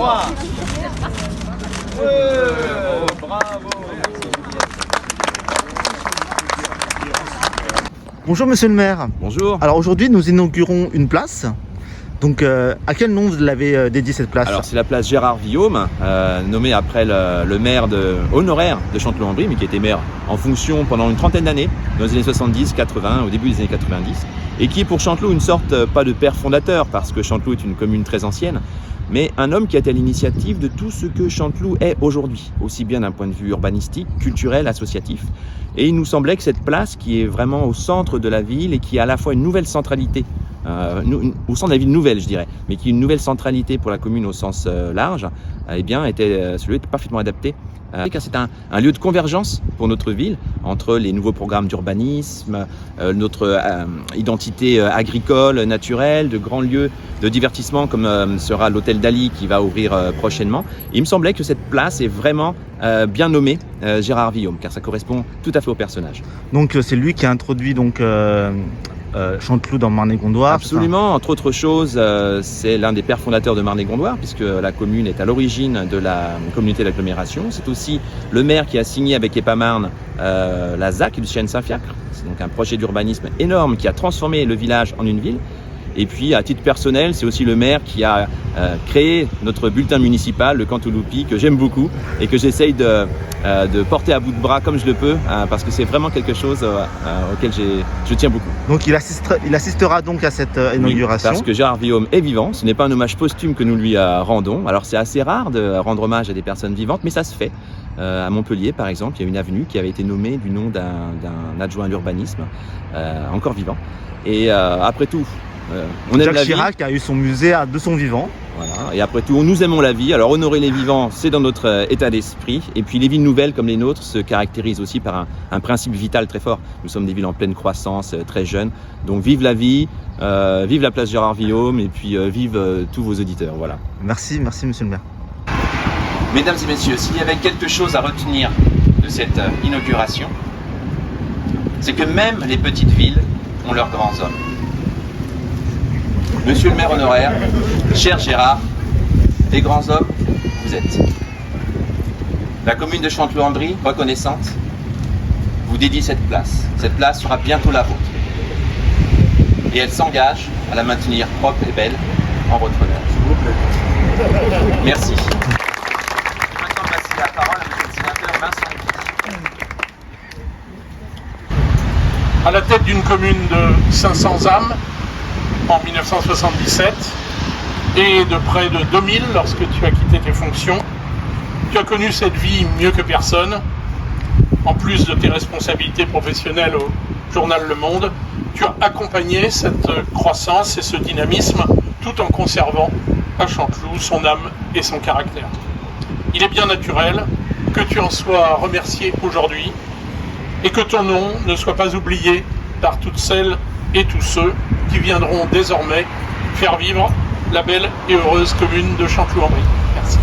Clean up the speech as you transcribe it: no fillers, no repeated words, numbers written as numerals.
3. Bravo. Bonjour monsieur le maire. Bonjour. Alors aujourd'hui nous inaugurons une place. Donc à quel nom vous l'avez dédié cette place? Alors c'est la place Gérard Villaume, nommée après le maire honoraire de Chanteloup-en-Brie, mais qui était maire en fonction pendant une trentaine d'années, dans les années 70, 80, au début des années 90, et qui est pour Chanteloup une sorte, pas de père fondateur, parce que Chanteloup est une commune très ancienne, mais un homme qui a été à l'initiative de tout ce que Chanteloup est aujourd'hui, aussi bien d'un point de vue urbanistique, culturel, associatif. Et il nous semblait que cette place, qui est vraiment au centre de la ville et qui a à la fois une nouvelle centralité, au centre de la ville nouvelle, je dirais, mais qui est une nouvelle centralité pour la commune au sens large, eh bien, était parfaitement adapté. Car c'est un lieu de convergence pour notre ville, entre les nouveaux programmes d'urbanisme, notre identité agricole, naturelle, de grands lieux de divertissement comme sera l'hôtel Dali qui va ouvrir prochainement. Et il me semblait que cette place est vraiment bien nommée Gérard Villaume, car ça correspond tout à fait au personnage. Donc c'est lui qui a introduit donc Chanteloup dans Marne-et-Gondoire. Absolument, entre autres choses, c'est l'un des pères fondateurs de Marne-et-Gondoire, puisque la commune est à l'origine de la communauté d'agglomération. C'est aussi le maire qui a signé avec EPAMarne la ZAC du Chêne-Saint-Fiacre. C'est donc un projet d'urbanisme énorme qui a transformé le village en une ville. Et puis, à titre personnel, c'est aussi le maire qui a créé notre bulletin municipal, le Cantaloupi, que j'aime beaucoup et que j'essaye de porter à bout de bras comme je le peux, parce que c'est vraiment quelque chose auquel je tiens beaucoup. Donc il assistera donc à cette inauguration. Oui, parce que Gérard Villaume est vivant, ce n'est pas un hommage posthume que nous lui rendons. Alors c'est assez rare de rendre hommage à des personnes vivantes, mais ça se fait. À Montpellier, par exemple, il y a une avenue qui avait été nommée du nom d'un adjoint à l'urbanisme, encore vivant. Et après tout, on aime Jacques la vie. Chirac a eu son musée de son vivant. Voilà. Et après tout, nous aimons la vie. Alors honorer les vivants, c'est dans notre état d'esprit. Et puis les villes nouvelles comme les nôtres se caractérisent aussi par un principe vital très fort. Nous sommes des villes en pleine croissance, très jeunes. Donc vive la vie, vive la place Gérard Villaume et puis vive tous vos auditeurs. Voilà. Merci monsieur le maire. Mesdames et messieurs, s'il y avait quelque chose à retenir de cette inauguration, c'est que même les petites villes ont leurs grands hommes. Monsieur le maire honoraire, cher Gérard, les grands hommes, vous êtes. La commune de Chanteloup-en-Brie, reconnaissante, vous dédie cette place. Cette place sera bientôt la vôtre. Et elle s'engage à la maintenir propre et belle en votre honneur. Merci. Maintenant, passer la parole à monsieur le sénateur Vincent Louis. À la tête d'une commune de 500 âmes, en 1977 et de près de 2000 lorsque tu as quitté tes fonctions. Tu as connu cette vie mieux que personne. En plus de tes responsabilités professionnelles au journal Le Monde, tu as accompagné cette croissance et ce dynamisme tout en conservant à Chanteloup son âme et son caractère. Il est bien naturel que tu en sois remercié aujourd'hui et que ton nom ne soit pas oublié par toutes celles et tous ceux qui viendront désormais faire vivre la belle et heureuse commune de Chanteloup-en-Brie. Merci.